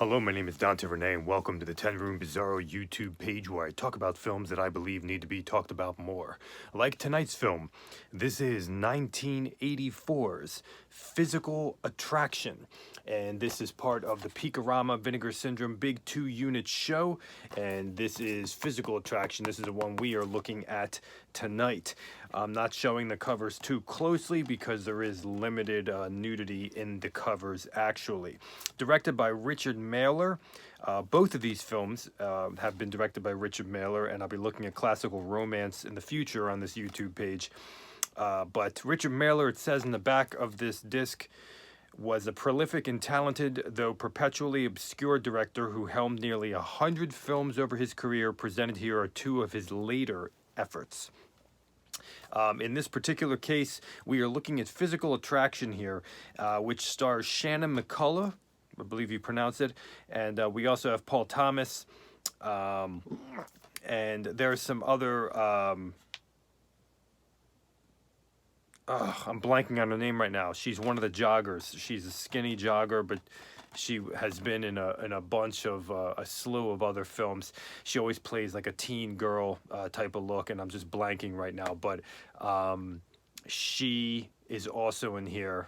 Hello, my name is Dante Renee, and welcome to the 10 Room Bizarro YouTube page where I talk about films that I believe need to be talked about more. Like tonight's film, this is 1984's Physical Attraction, and this is part of the Peakorama Vinegar Syndrome Big 2-unit show, and this is Physical Attraction. This is the one we are looking at tonight. I'm not showing the covers too closely because there is limited nudity in the covers actually. Directed by Richard Mailer. Both of these films have been directed by Richard Mailer, and I'll be looking at classical romance in the future on this YouTube page. But Richard Mailer, it says in the back of this disc, was a prolific and talented, though perpetually obscure director who helmed nearly 100 films over his career. Presented here are two of his later efforts. In this particular case, we are looking at Physical Attraction here, which stars Shannon McCullough, I believe you pronounce it, and we also have Paul Thomas, and there's some other, I'm blanking on her name right now. She's one of the joggers. She's a skinny jogger, but she has been in a bunch of a slew of other films. She always plays like a teen girl type of look, and I'm just blanking right now. But she is also in here.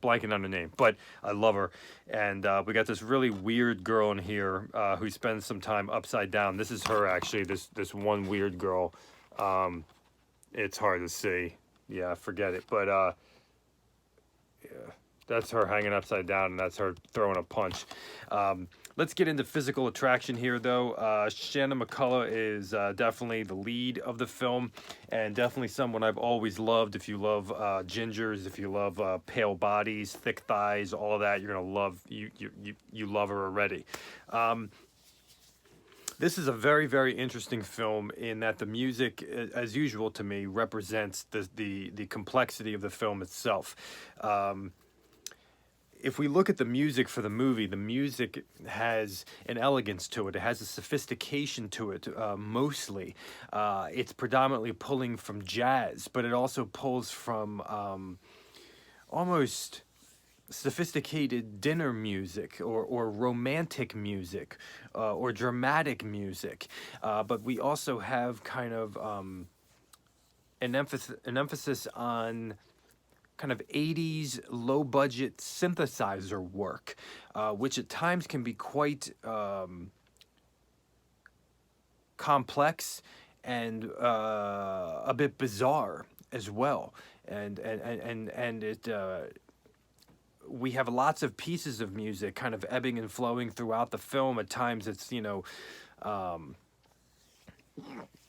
Blanking on her name, but I love her. And we got this really weird girl in here who spends some time upside down. This is her actually. This one weird girl. It's hard to see. Yeah, forget it. But yeah. That's her hanging upside down, and that's her throwing a punch. Let's get into Physical Attraction here, though. Shannon McCullough is definitely the lead of the film, and definitely someone I've always loved. If you love gingers, if you love pale bodies, thick thighs, all of that, you're gonna love you love her already. This is a very, very interesting film in that the music, as usual to me, represents the complexity of the film itself. If we look at the music for the movie, the music has an elegance to it. It has a sophistication to it, mostly. It's predominantly pulling from jazz, but it also pulls from almost sophisticated dinner music or romantic music or dramatic music. But we also have kind of an emphasis on kind of 80s low-budget synthesizer work, which at times can be quite complex and a bit bizarre as well. And it we have lots of pieces of music kind of ebbing and flowing throughout the film. At times it's,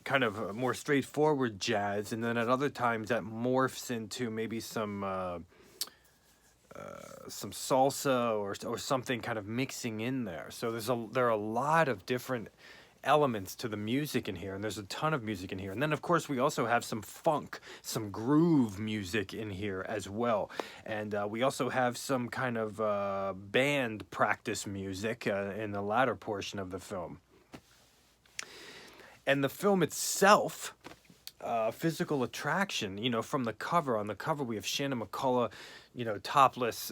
kind of more straightforward jazz, and then at other times that morphs into maybe some salsa or something kind of mixing in there. So there are a lot of different elements to the music in here, and there's a ton of music in here. And then of course we also have some funk, some groove music in here as well. And we also have some kind of band practice music in the latter portion of the film. And the film itself, Physical Attraction, from the cover. On the cover, we have Shannon McCullough, topless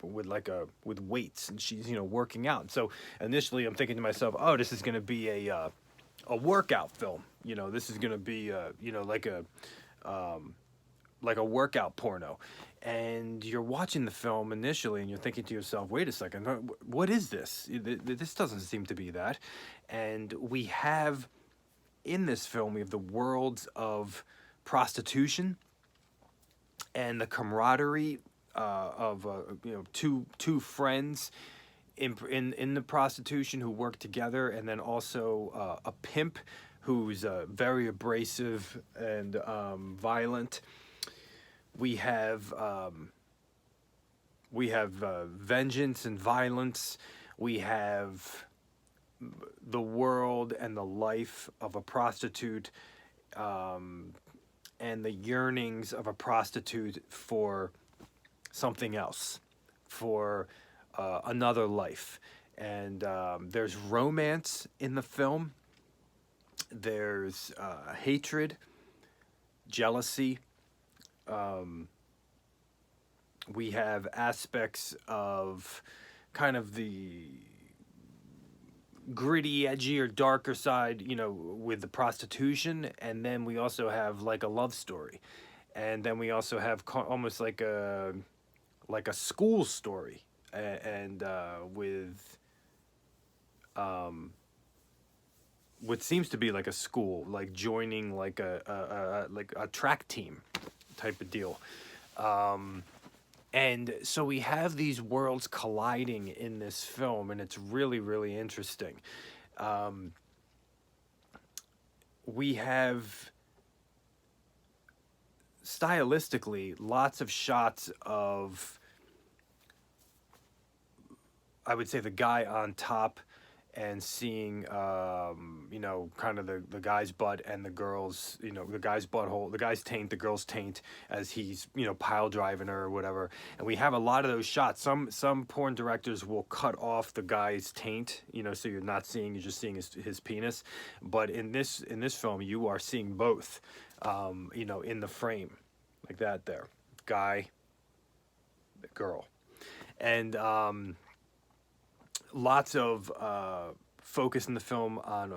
with weights, and she's working out. And so initially, I'm thinking to myself, oh, this is going to be a workout film. This is going to be like a workout porno. And you're watching the film initially, and you're thinking to yourself, wait a second, what is this? This doesn't seem to be that. And we have, in this film, we have the worlds of prostitution and the camaraderie of two friends in the prostitution who work together, and then also a pimp who's very abrasive and violent. We have vengeance and violence. We have the world and the life of a prostitute, and the yearnings of a prostitute for something else, for another life. And there's romance in the film. There's hatred, jealousy. We have aspects of kind of the gritty, edgy, or darker side, you know, with the prostitution, and then we also have like a love story, and then we also have almost like a school story, and with um, what seems to be like a school, like joining like a track team type of deal. And so we have these worlds colliding in this film, and it's really, really interesting. Um, we have stylistically lots of shots of, I would say, the guy on top and seeing, you know, kind of the guy's butt and the girl's, you know, the guy's butthole, the guy's taint, the girl's taint, as he's, you know, pile driving her or whatever. And we have a lot of those shots. Some porn directors will cut off the guy's taint, you know, so you're not seeing, you're just seeing his penis. But in this film, you are seeing both, you know, in the frame, like that there, guy, girl, and lots of focus in the film on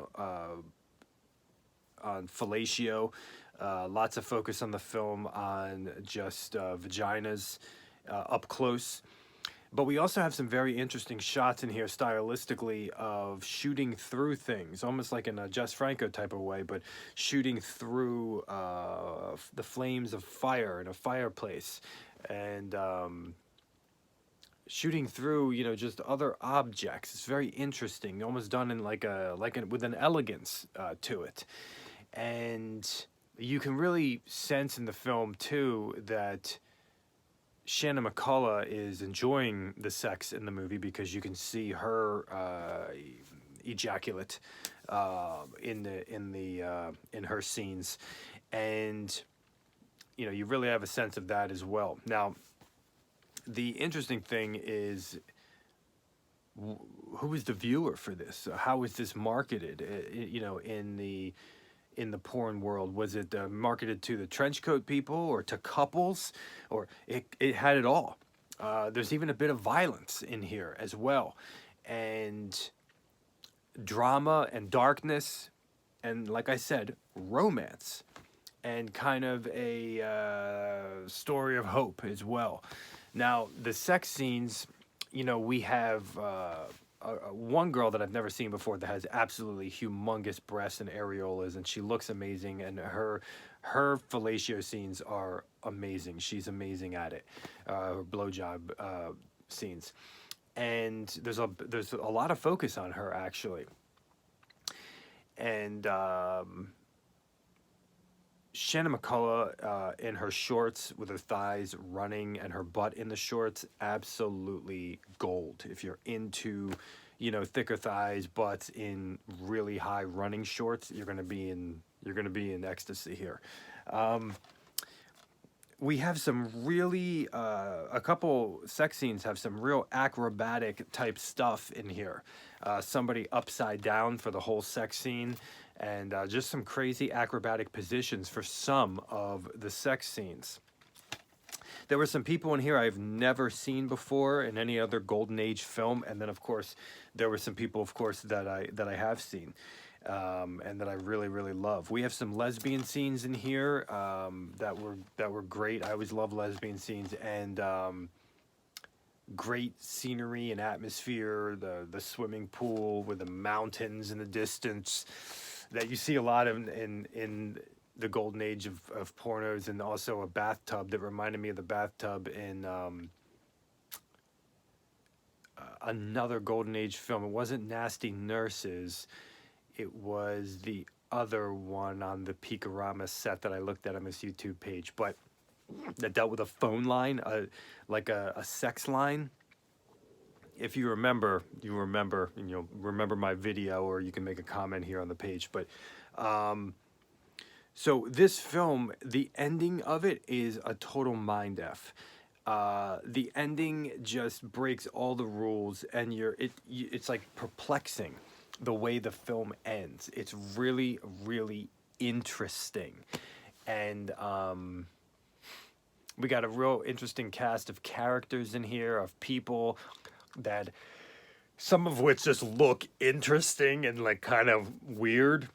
fellatio, lots of focus on the film on just vaginas up close. But we also have some very interesting shots in here stylistically of shooting through things, almost like in a Jess Franco type of way, but shooting through the flames of fire in a fireplace, and shooting through, you know, just other objects. It's very interesting, almost done in with an elegance to it. And you can really sense in the film too that Shannon McCullough is enjoying the sex in the movie, because you can see her ejaculate in her scenes, and you know, you really have a sense of that as well. Now, the interesting thing is, who is the viewer for this? How is this marketed? You know, in the porn world, was it marketed to the trench coat people or to couples, or it had it all? There's even a bit of violence in here as well, and drama and darkness, and like I said, romance, and kind of a story of hope as well. Now, the sex scenes, you know, we have one girl that I've never seen before that has absolutely humongous breasts and areolas, and she looks amazing, and her fellatio scenes are amazing. She's amazing at it, her blowjob scenes, and there's a lot of focus on her, actually, and Shannon McCullough in her shorts with her thighs running and her butt in the shorts, absolutely gold. If you're into, you know, thicker thighs, butts in really high running shorts, you're gonna be in ecstasy here. We have some really a couple sex scenes have some real acrobatic type stuff in here. Somebody upside down for the whole sex scene, and just some crazy acrobatic positions for some of the sex scenes. There were some people in here I've never seen before in any other Golden Age film, and then of course there were some people, of course, that I have seen, and that I really, really love. We have some lesbian scenes in here that were great. I always love lesbian scenes, and great scenery and atmosphere. The swimming pool with the mountains in the distance that you see a lot of in the Golden Age of pornos, and also a bathtub that reminded me of the bathtub in another Golden Age film. It wasn't Nasty Nurses. It was the other one on the Peakorama set that I looked at on this YouTube page, but that dealt with a phone line, like a sex line. If you remember, and you'll remember my video, or you can make a comment here on the page. But so this film, the ending of it is a total mind F. The ending just breaks all the rules, and it's like perplexing the way the film ends. It's really, really interesting, and we got a real interesting cast of characters in here, of people, that some of which just look interesting and like kind of weird.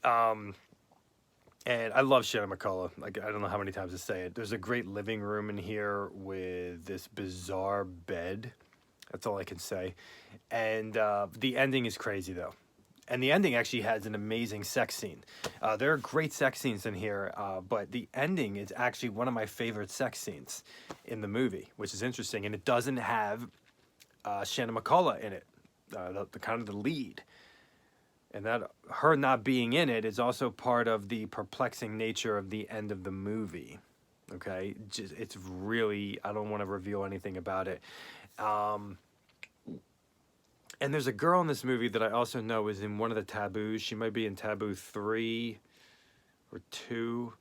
And I love Shannon McCullough. Like, I don't know how many times to say it. There's a great living room in here with this bizarre bed. That's all I can say. And the ending is crazy, though. And the ending actually has an amazing sex scene. There are great sex scenes in here, but the ending is actually one of my favorite sex scenes in the movie, which is interesting. And it doesn't have Shannon McCullough in it, the kind of the lead. And that her not being in it is also part of the perplexing nature of the end of the movie. Okay, it's really, I don't want to reveal anything about it. And there's a girl in this movie that I also know is in one of the taboos. She might be in taboo 3 or 2.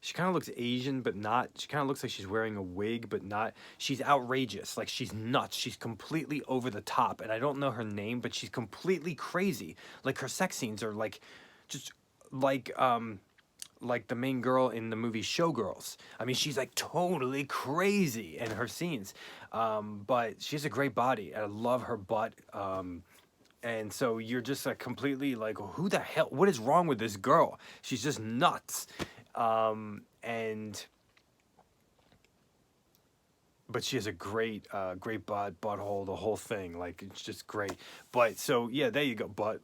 She kind of looks Asian, but not. She kind of looks like she's wearing a wig, but not. She's outrageous. Like, she's nuts. She's completely over the top. And I don't know her name, but she's completely crazy. Like, her sex scenes are like, just like the main girl in the movie Showgirls. I mean, she's like totally crazy in her scenes. But she has a great body. And I love her butt. And so you're just like completely like, who the hell? What is wrong with this girl? She's just nuts. But she has a great butthole, the whole thing. Like, it's just great. But so yeah, there you go. But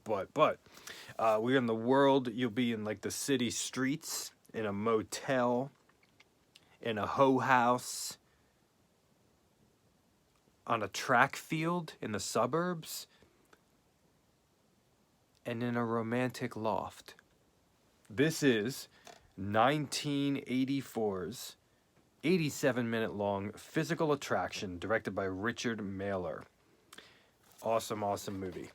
we're in the world. You'll be in like the city streets, in a motel, in a hoe house, on a track field in the suburbs, and in a romantic loft. This is 1984's 87-minute long Physical Attraction, directed by Richard Mailer. Awesome movie.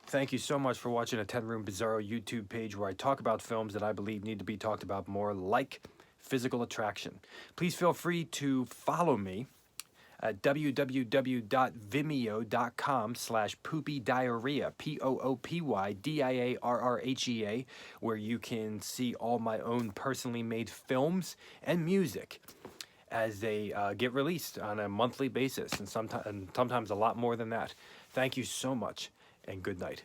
Thank you so much for watching a 10 Room Bizarro YouTube page where I talk about films that I believe need to be talked about more, like Physical Attraction. Please feel free to follow me at www.vimeo.com/poopydiarrhea, POOPYDIARRHEA, where you can see all my own personally made films and music as they get released on a monthly basis, and sometimes a lot more than that. Thank you so much, and good night.